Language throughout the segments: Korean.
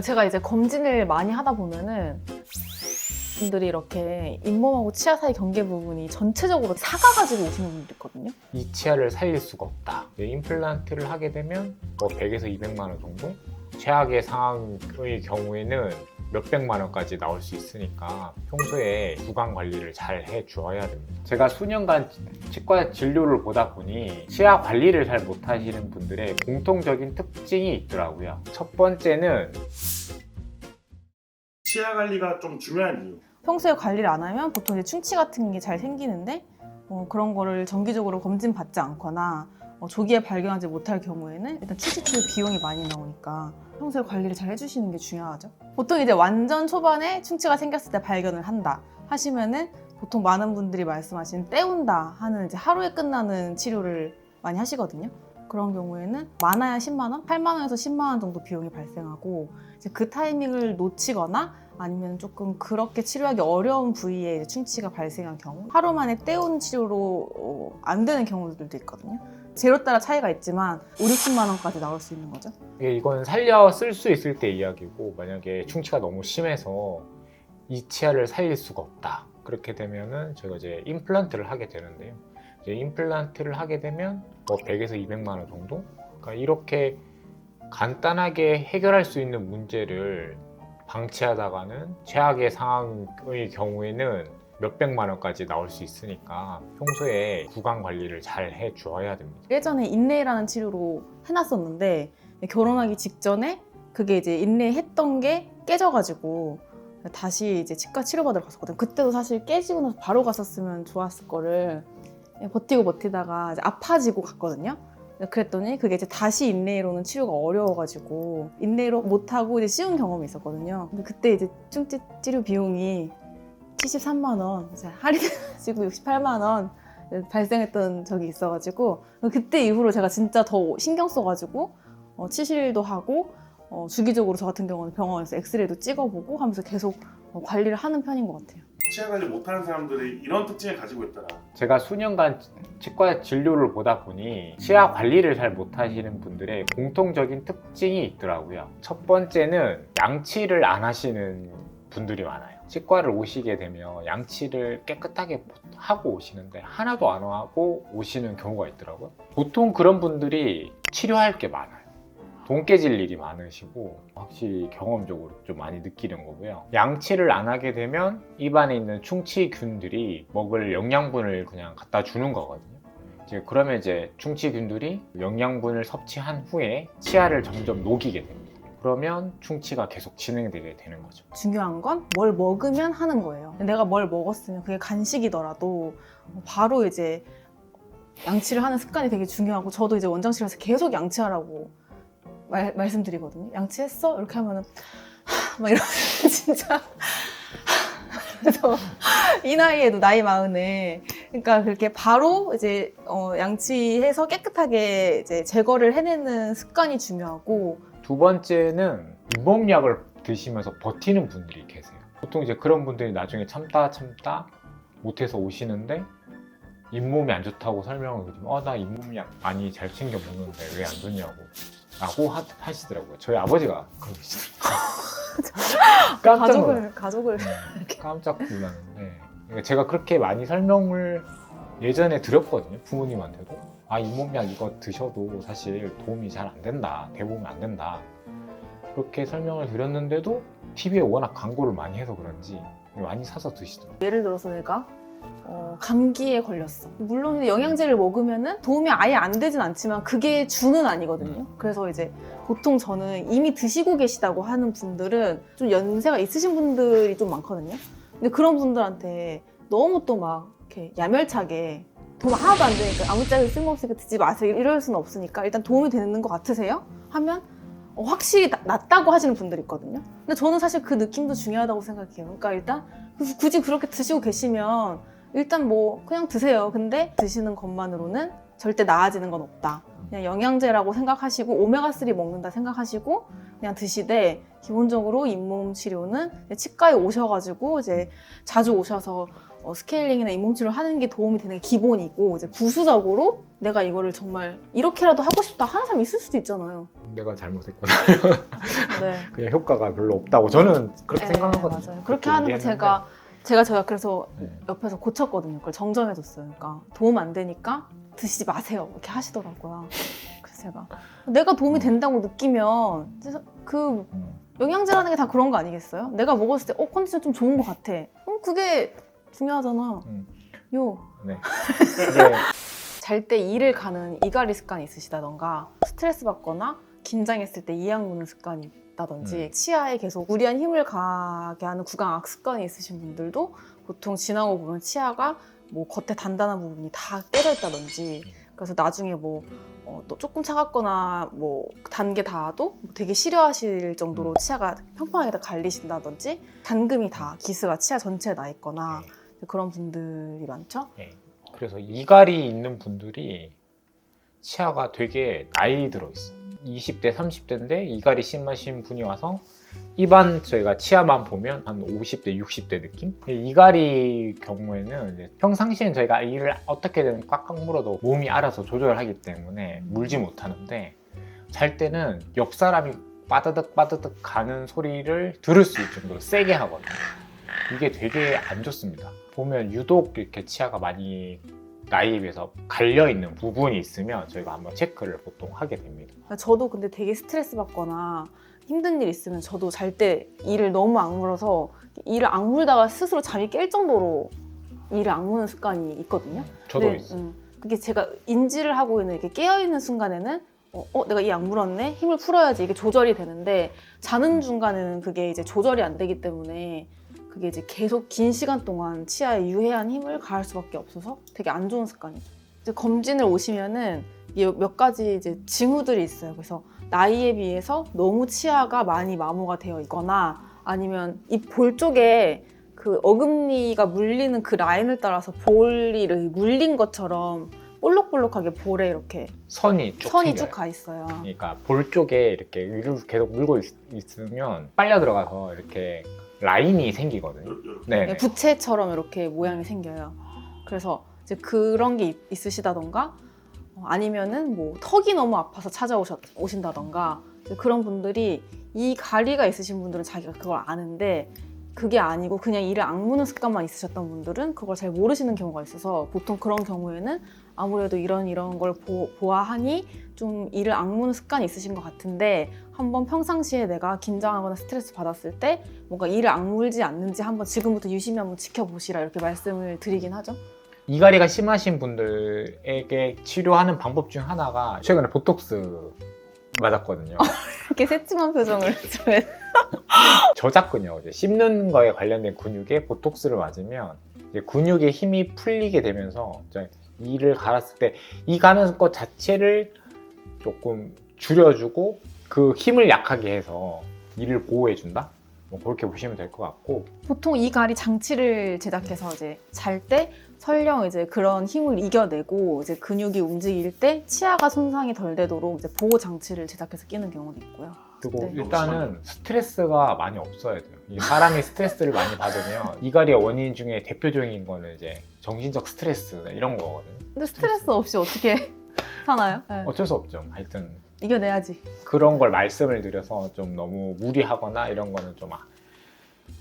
제가 이제 검진을 많이 하다 보면은 분들이 이렇게 잇몸하고 치아 사이 경계 부분이 전체적으로 사가가지고 오시는 분들 있거든요. 이 치아를 살릴 수가 없다. 임플란트를 하게 되면 뭐 100에서 200만 원 정도? 최악의 상황의 경우에는 몇백만 원까지 나올 수 있으니까 평소에 구강 관리를 잘 해주어야 됩니다. 제가 수년간 치과 진료를 보다 보니 치아 관리를 잘 못하시는 분들의 공통적인 특징이 있더라고요. 첫 번째는 치아 관리가 좀 중요한 이유. 평소에 관리를 안 하면 보통 이제 충치 같은 게 잘 생기는데 그런 거를 정기적으로 검진 받지 않거나 조기에 발견하지 못할 경우에는 일단 충치 치료 비용이 많이 나오니까 평소에 관리를 잘 해주시는 게 중요하죠. 보통 이제 완전 초반에 충치가 생겼을 때 발견을 한다 하시면은 보통 많은 분들이 말씀하신 때운다 하는 이제 하루에 끝나는 치료를 많이 하시거든요. 그런 경우에는 많아야 10만 원, 8만 원에서 10만 원 정도 비용이 발생하고 이제 그 타이밍을 놓치거나 아니면 조금 그렇게 치료하기 어려운 부위에 충치가 발생한 경우 하루 만에 떼운 치료로 안 되는 경우들도 있거든요. 재료 따라 차이가 있지만 5, 60만 원까지 나올 수 있는 거죠. 이건 살려 쓸 수 있을 때 이야기고, 만약에 충치가 너무 심해서 이 치아를 살릴 수가 없다. 그렇게 되면은 저희가 이제 임플란트를 하게 되는데요. 이제 임플란트를 하게 되면 뭐 100에서 200만 원 정도? 그러니까 이렇게 간단하게 해결할 수 있는 문제를 방치하다가는 최악의 상황의 경우에는 몇백만 원까지 나올 수 있으니까 평소에 구강 관리를 잘 해주어야 됩니다. 예전에 인레이라는 치료로 해놨었는데 결혼하기 직전에 그게 이제 인레이했던 게 깨져가지고 다시 이제 치과 치료받으러 갔었거든요. 그때도 사실 깨지고 나서 바로 갔었으면 좋았을 거를 버티고 버티다가 이제 아파지고 갔거든요. 그랬더니 그게 이제 다시 인레이로는 치료가 어려워가지고 인레이로 못하고 이제 씌운 경험이 있었거든요. 근데 그때 이제 충치 치료 비용이 73만 원, 이제 할인해가지고 68만 원 발생했던 적이 있어가지고 그때 이후로 제가 진짜 더 신경 써가지고 치실도 하고 주기적으로 저 같은 경우는 병원에서 엑스레이도 찍어보고 하면서 계속 관리를 하는 편인 것 같아요. 치아 관리 못하는 사람들이 이런 특징을 가지고 있더라. 제가 수년간 치과 진료를 보다 보니 치아 관리를 잘 못하시는 분들의 공통적인 특징이 있더라고요. 첫 번째는 양치를 안 하시는 분들이 많아요. 치과를 오시게 되면 양치를 깨끗하게 하고 오시는데 하나도 안 하고 오시는 경우가 있더라고요. 보통 그런 분들이 치료할 게 많아요. 돈 깨질 일이 많으시고 확실히 경험적으로 좀 많이 느끼는 거고요. 양치를 안 하게 되면 입안에 있는 충치균들이 먹을 영양분을 그냥 갖다 주는 거거든요. 그러면 이제 충치균들이 영양분을 섭취한 후에 치아를 점점 녹이게 됩니다. 그러면 충치가 계속 진행되게 되는 거죠. 중요한 건 뭘 먹으면 하는 거예요. 내가 뭘 먹었으면 그게 간식이더라도 바로 이제 양치를 하는 습관이 되게 중요하고 저도 이제 원장실에서 계속 양치하라고 말씀드리거든요. 양치했어? 이렇게 하면은 막 이러면 진짜 그래서 이 나이에도 나이 마흔에 그러니까 그렇게 바로 이제 양치해서 깨끗하게 이제 제거를 해내는 습관이 중요하고 두 번째는 잇몸약을 드시면서 버티는 분들이 계세요. 보통 이제 그런 분들이 나중에 참다 못해서 오시는데 잇몸이 안 좋다고 설명을 드리면 나 잇몸약 많이 잘 챙겨 먹는데 왜 안 좋냐고 라고 하시더라고요. 저희 아버지가 그러시더라고요. 가족을 깜짝 놀랐는데 제가 그렇게 많이 설명을 예전에 드렸거든요. 부모님한테도 잇몸약 이거 드셔도 사실 도움이 잘 안 된다, 대부분 안 된다 그렇게 설명을 드렸는데도 TV에 워낙 광고를 많이 해서 그런지 많이 사서 드시더라고요. 예를 들어서 내가 감기에 걸렸어. 물론 영양제를 먹으면은 도움이 아예 안 되진 않지만 그게 주는 아니거든요. 그래서 이제 보통 저는 이미 드시고 계시다고 하는 분들은 좀 연세가 있으신 분들이 좀 많거든요. 근데 그런 분들한테 너무 또 막 이렇게 야멸차게 도움 하나도 안 되니까 아무짝에 쓸모없으니까 듣지 마세요 이럴 수는 없으니까 일단 도움이 되는 것 같으세요? 하면 확실히 낫다고 하시는 분들이 있거든요. 근데 저는 사실 그 느낌도 중요하다고 생각해요. 그러니까 일단 굳이 그렇게 드시고 계시면 일단 뭐 그냥 드세요. 근데 드시는 것만으로는 절대 나아지는 건 없다. 그냥 영양제라고 생각하시고 오메가3 먹는다 생각하시고 그냥 드시되 기본적으로 잇몸 치료는 치과에 오셔가지고 이제 자주 오셔서 스케일링이나 잇몸치료를 하는 게 도움이 되는 게 기본이고 이제 부수적으로 내가 이거를 정말 이렇게라도 하고 싶다 하는 사람이 있을 수도 있잖아요. 내가 잘못했구나. 네. 그냥 효과가 별로 없다고 저는 그렇게 네, 생각하거든요. 맞아요. 그렇게 하는데 제가 그래서 네. 옆에서 고쳤거든요. 그걸 정정해줬어요. 그러니까 도움 안 되니까 드시지 마세요. 이렇게 하시더라고요. 그래서 제가 내가 도움이 된다고 느끼면 그 영양제라는 게 다 그런 거 아니겠어요? 내가 먹었을 때 컨디션 좀 좋은 것 같아. 그게 중요하잖아. 요. 네. 이게 잘 때 이를 가는 이갈이 습관이 있으시다던가 스트레스 받거나 긴장했을 때 이악 무는 습관이 있다든지 치아에 계속 무리한 힘을 가게 하는 구강 악습관이 있으신 분들도 보통 지나고 보면 치아가 뭐 겉에 단단한 부분이 다 깨져 있다든지 그래서 나중에 또 조금 차갑거나 뭐 단 게 닿아도 되게 싫어하실 정도로 치아가 평평하게 다 갈리신다든지 단금이 다 기스가 치아 전체에 나 있거나 그런 분들이 많죠. 네. 그래서 이갈이 있는 분들이 치아가 되게 나이 들어 있어요. 20대, 30대인데 이갈이 심하신 분이 와서 일반 저희가 치아만 보면 한 50대, 60대 느낌? 이갈이 경우에는 이제 평상시엔 저희가 이를 어떻게든 꽉꽉 물어도 몸이 알아서 조절하기 때문에 물지 못하는데 잘 때는 옆 사람이 빠드득 빠드득 가는 소리를 들을 수 있을 정도로 세게 하거든요. 이게 되게 안 좋습니다. 보면 유독 이렇게 치아가 많이 나이에 비해서 갈려있는 부분이 있으면 저희가 한번 체크를 보통 하게 됩니다. 저도 근데 되게 스트레스 받거나 힘든 일 있으면 저도 잘 때 이를 너무 악물어서 이를 악물다가 스스로 잠이 깰 정도로 이를 악무는 습관이 있거든요. 저도 근데, 있어요. 그게 제가 인지를 하고 있는 이렇게 깨어있는 순간에는 내가 이 악물었네? 힘을 풀어야지 이게 조절이 되는데 자는 중간에는 그게 이제 조절이 안 되기 때문에 그게 이제 계속 긴 시간 동안 치아에 유해한 힘을 가할 수밖에 없어서 되게 안 좋은 습관이죠. 이제 검진을 오시면은 몇 가지 이제 징후들이 있어요. 그래서 나이에 비해서 너무 치아가 많이 마모가 되어 있거나 아니면 이 볼 쪽에 그 어금니가 물리는 그 라인을 따라서 볼이 물린 것처럼 볼록볼록하게 볼에 이렇게 선이 쭉 가 있어요. 그러니까 볼 쪽에 이렇게 위를 계속 물고 있으면 빨려 들어가서 이렇게 라인이 생기거든요. 네. 부채처럼 이렇게 모양이 생겨요. 그래서 이제 그런 게 있으시다던가 아니면은 뭐 턱이 너무 아파서 찾아오신다던가 그런 분들이 이 가리가 있으신 분들은 자기가 그걸 아는데 그게 아니고 그냥 이를 악무는 습관만 있으셨던 분들은 그걸 잘 모르시는 경우가 있어서 보통 그런 경우에는 아무래도 이런 걸 보아하니 좀 이를 악무는 습관이 있으신 것 같은데 한번 평상시에 내가 긴장하거나 스트레스 받았을 때 뭔가 이를 악물지 않는지 한번 지금부터 유심히 한번 지켜보시라 이렇게 말씀을 드리긴 하죠. 이갈이가 심하신 분들에게 치료하는 방법 중 하나가 최근에 보톡스 맞았거든요. 이렇게 새침한 표정을 좀 저작근요. 이제 씹는 거에 관련된 근육에 보톡스를 맞으면 이제 근육의 힘이 풀리게 되면서 이제 이를 갈았을 때 이 가는 것 자체를 조금 줄여주고 그 힘을 약하게 해서 이를 보호해준다? 뭐 그렇게 보시면 될 것 같고 보통 이 가리 장치를 제작해서 이제 잘 때 설령 이제 그런 힘을 이겨내고 이제 근육이 움직일 때 치아가 손상이 덜 되도록 이제 보호 장치를 제작해서 끼는 경우도 있고요. 그리고 네. 일단은 스트레스가 많이 없어야 돼요. 이 사람이 스트레스를 많이 받으면 이갈이의 원인 중에 대표적인 거는 이제 정신적 스트레스 이런 거거든요. 근데 스트레스 없이 어떻게 사나요? 네. 어쩔 수 없죠. 하여튼 이겨내야지. 그런 걸 말씀을 드려서 좀 너무 무리하거나 이런 거는 좀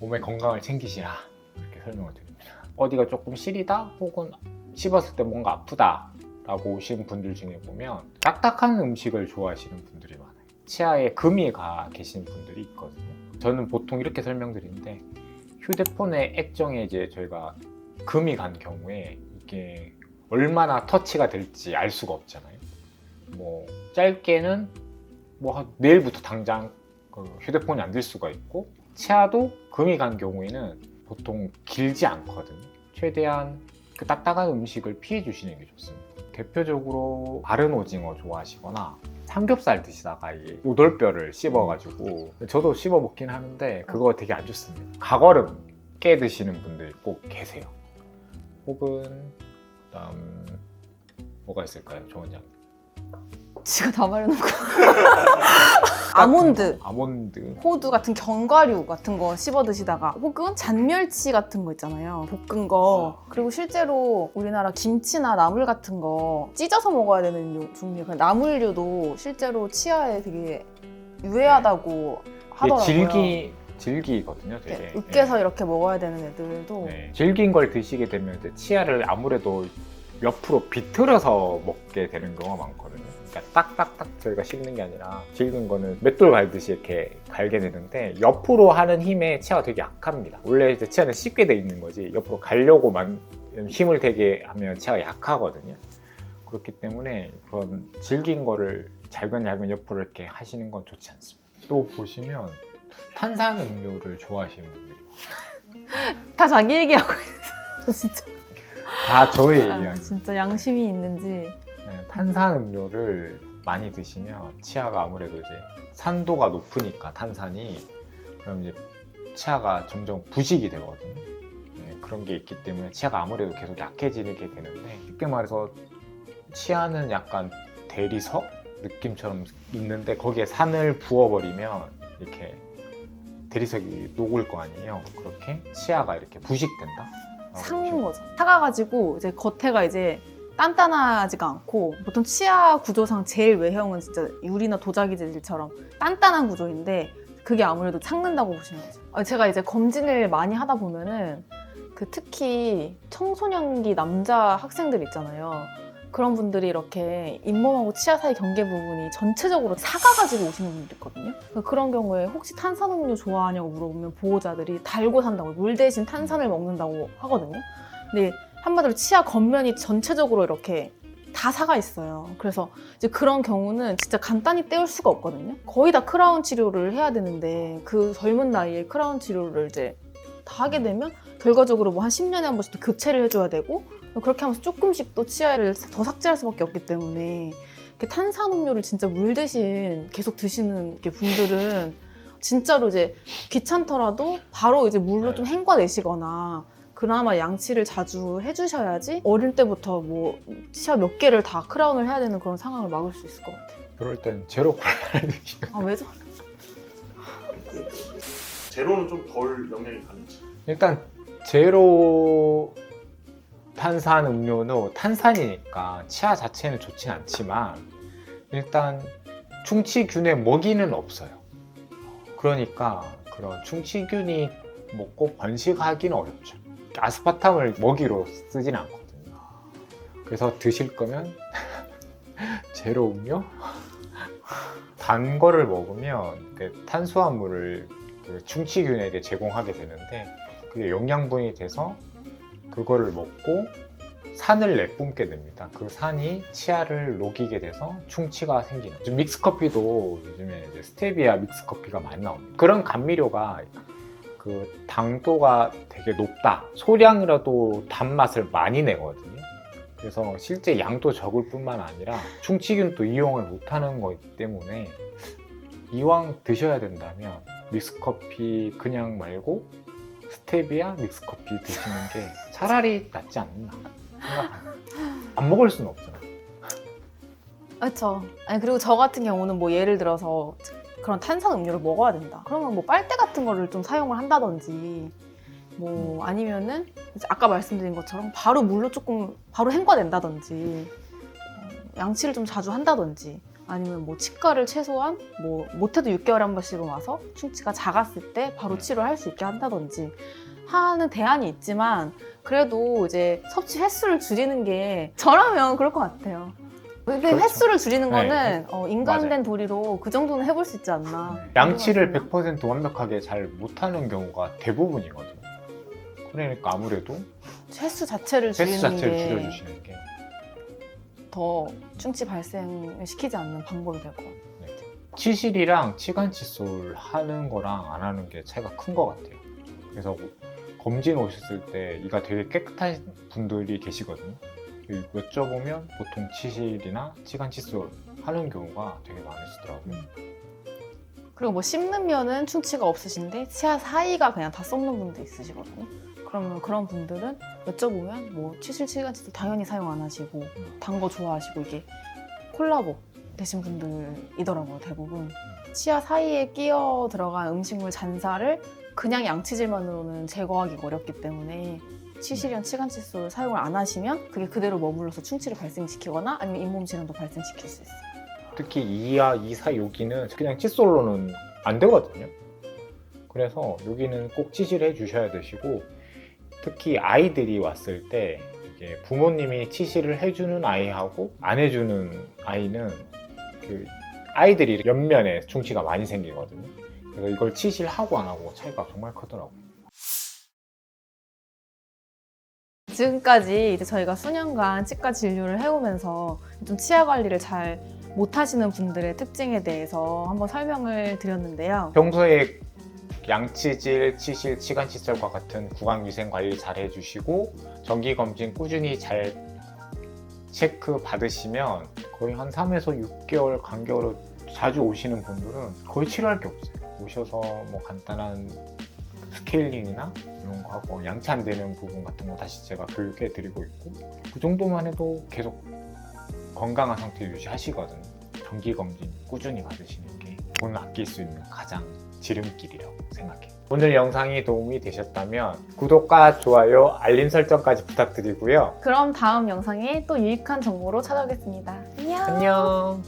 몸의 건강을 챙기시라 이렇게 설명을 드립니다. 어디가 조금 시리다 혹은 씹었을 때 뭔가 아프다 라고 오신 분들 중에 보면 딱딱한 음식을 좋아하시는 분들이 많아요. 치아에 금이 가 계신 분들이 있거든요. 저는 보통 이렇게 설명드리는데 휴대폰의 액정에 이제 저희가 금이 간 경우에 이게 얼마나 터치가 될지 알 수가 없잖아요. 뭐 짧게는 뭐 내일부터 당장 그 휴대폰이 안 될 수가 있고 치아도 금이 간 경우에는 보통 길지 않거든요. 최대한 그 딱딱한 음식을 피해 주시는 게 좋습니다. 대표적으로 마른 오징어 좋아하시거나 삼겹살 드시다가 이 오돌뼈를 씹어가지고 저도 씹어 먹긴 하는데 그거 되게 안 좋습니다. 가거름 깨 드시는 분들 꼭 계세요. 혹은 뭐가 있을까요, 조 원장님? 지가 다 말해놓고 아몬드, 호두 같은 견과류 같은 거 씹어 드시다가 혹은 잔멸치 같은 거 있잖아요. 볶은 거. 그리고 실제로 우리나라 김치나 나물 같은 거 찢어서 먹어야 되는 종류. 나물류도 실제로 치아에 되게 유해하다고 하더라고요. 질기거든요, 되게. 네, 으깨서 이렇게 먹어야 되는 애들도 네. 질긴 걸 드시게 되면 이제 치아를 아무래도 옆으로 비틀어서 먹게 되는 경우가 많거든요. 그러니까 딱딱딱 저희가 씹는 게 아니라 질긴 거는 맷돌 갈듯이 이렇게 갈게 되는데 옆으로 하는 힘에 치아가 되게 약합니다. 원래 이제 치아는 씹게 돼 있는 거지 옆으로 가려고만 힘을 되게 하면 치아가 약하거든요. 그렇기 때문에 그런 질긴 거를 잘근잘근 옆으로 이렇게 하시는 건 좋지 않습니다. 또 보시면 탄산음료를 좋아하시는 분들이 다 자기 얘기하고 있어. 진짜. 다 저의 아, 이야기. 진짜 양심이 있는지. 네, 탄산음료를 많이 드시면 치아가 아무래도 이제 산도가 높으니까 탄산이 그럼 이제 치아가 점점 부식이 되거든요. 네, 그런 게 있기 때문에 치아가 아무래도 계속 약해지게 되는데 쉽게 말해서 치아는 약간 대리석 느낌처럼 있는데 거기에 산을 부어버리면 이렇게 대리석이 녹을 거 아니에요. 그렇게 치아가 이렇게 부식된다. 삭는 거죠. 사가가지고 이제 겉에가 이제 단단하지가 않고 보통 치아 구조상 제일 외형은 진짜 유리나 도자기 재질처럼 단단한 구조인데 그게 아무래도 삭는다고 보시면 되죠. 제가 이제 검진을 많이 하다 보면은 그 특히 청소년기 남자 학생들 있잖아요. 그런 분들이 이렇게 잇몸하고 치아 사이 경계 부분이 전체적으로 사가가지고 오시는 분들 있거든요. 그런 경우에 혹시 탄산음료 좋아하냐고 물어보면 보호자들이 달고 산다고, 물 대신 탄산을 먹는다고 하거든요. 근데 한마디로 치아 겉면이 전체적으로 이렇게 다 사가 있어요. 그래서 이제 그런 경우는 진짜 간단히 떼울 수가 없거든요. 거의 다 크라운 치료를 해야 되는데 그 젊은 나이에 크라운 치료를 이제 다 하게 되면 결과적으로 뭐 한 10년에 한 번씩 또 교체를 해줘야 되고 그렇게 하면서 조금씩 또 치아를 더 삭제할 수밖에 없기 때문에 탄산음료를 진짜 물 대신 계속 드시는 분들은 진짜로 이제 귀찮더라도 바로 이제 물로 좀 헹궈내시거나 그나마 양치를 자주 해주셔야지 어릴 때부터 뭐 치아 몇 개를 다 크라운을 해야 되는 그런 상황을 막을 수 있을 것 같아요. 그럴 땐 제로 콜라를 드시면 아 왜죠? 제로는 좀 덜 영향이 가는지. 일단 제로 탄산 음료는 탄산이니까 치아 자체는 좋진 않지만 일단 충치균의 먹이는 없어요. 그러니까 그런 충치균이 먹고 번식하기는 어렵죠. 아스파탐을 먹이로 쓰진 않거든요. 그래서 드실 거면 제로 음료? 단 거를 먹으면 탄수화물을 충치균에게 제공하게 되는데 그게 영양분이 돼서 그거를 먹고 산을 내뿜게 됩니다. 그 산이 치아를 녹이게 돼서 충치가 생기는. 믹스커피도 요즘에 이제 스테비아 믹스커피가 많이 나옵니다. 그런 감미료가 그 당도가 되게 높다. 소량이라도 단맛을 많이 내거든요. 그래서 실제 양도 적을 뿐만 아니라 충치균도 이용을 못하는 거기 때문에 이왕 드셔야 된다면 믹스커피 그냥 말고 스테비아 믹스커피 드시는 게 차라리 낫지 않나 생각합니다. 안 먹을 수는 없잖아요. 그렇죠. 아니 그리고 저 같은 경우는 뭐 예를 들어서 그런 탄산 음료를 먹어야 된다. 그러면 뭐 빨대 같은 거를 좀 사용을 한다든지 뭐 아니면은 이제 아까 말씀드린 것처럼 바로 물로 조금 바로 헹궈낸다든지 양치를 좀 자주 한다든지 아니면 뭐 치과를 최소한 뭐 못해도 6개월에 한 번씩은 와서 충치가 작았을 때 바로 치료할 수 있게 한다든지 하는 대안이 있지만 그래도 이제 섭취 횟수를 줄이는 게 저라면 그럴 것 같아요. 근데 그렇죠. 횟수를 줄이는 거는 네. 인간된 맞아요. 도리로 그 정도는 해볼 수 있지 않나. 양치를 100% 완벽하게 잘 못하는 경우가 대부분이거든요. 그러니까 아무래도 횟수 자체를 줄이는 횟수 자체를 게 줄여주시는 게 더 충치 발생을 시키지 않는 방법이 될 것 같아요. 치실이랑 치간칫솔 하는 거랑 안 하는 게 차이가 큰 것 같아요. 그래서 검진 오셨을 때 이가 되게 깨끗한 분들이 계시거든요. 여쭤보면 보통 치실이나 치간칫솔 하는 경우가 되게 많으시더라고요. 그리고 뭐 씹는 충치가 없으신데 치아 사이가 그냥 다 썩는 분도 있으시거든요. 그러면 그런 분들은 여쭤보면 뭐 치실 치간칫솔 당연히 사용 안 하시고 단 거 좋아하시고 이게 콜라보 되신 분들이더라고요, 대부분. 치아 사이에 끼어 들어간 음식물 잔사를 그냥 양치질만으로는 제거하기가 어렵기 때문에 치실이랑 치간칫솔을 사용을 안 하시면 그게 그대로 머물러서 충치를 발생시키거나 아니면 잇몸 질환도 발생시킬 수 있어요. 특히 이하, 이사 여기는 그냥 칫솔로는 안 되거든요. 그래서 여기는 꼭 치실해 주셔야 되시고, 특히 아이들이 왔을 때 이게 부모님이 치실을 해주는 아이하고 안 해주는 아이는 그 아이들이 옆면에 충치가 많이 생기거든요. 그래서 이걸 치실하고 안 하고 차이가 정말 크더라고요. 지금까지 이제 저희가 수년간 치과 진료를 해오면서 좀 치아 관리를 잘 못하시는 분들의 특징에 대해서 한번 설명을 드렸는데요. 평소에 양치질, 치실, 치간칫솔과 같은 구강위생 관리 잘 해주시고 정기검진 꾸준히 잘 체크 받으시면 거의 한 3에서 6개월 간격으로 자주 오시는 분들은 거의 치료할 게 없어요. 오셔서 뭐 간단한 스케일링이나 이런 거 하고 양치 안 되는 부분 같은 거 다시 제가 교육해 드리고 있고, 그 정도만 해도 계속 건강한 상태 유지하시거든요. 정기검진 꾸준히 받으시는 게 돈 아낄 수 있는 가장 지름길이라고 생각해요. 오늘 영상이 도움이 되셨다면 구독과 좋아요, 알림 설정까지 부탁드리고요. 그럼 다음 영상에 또 유익한 정보로 찾아오겠습니다. 안녕! 안녕!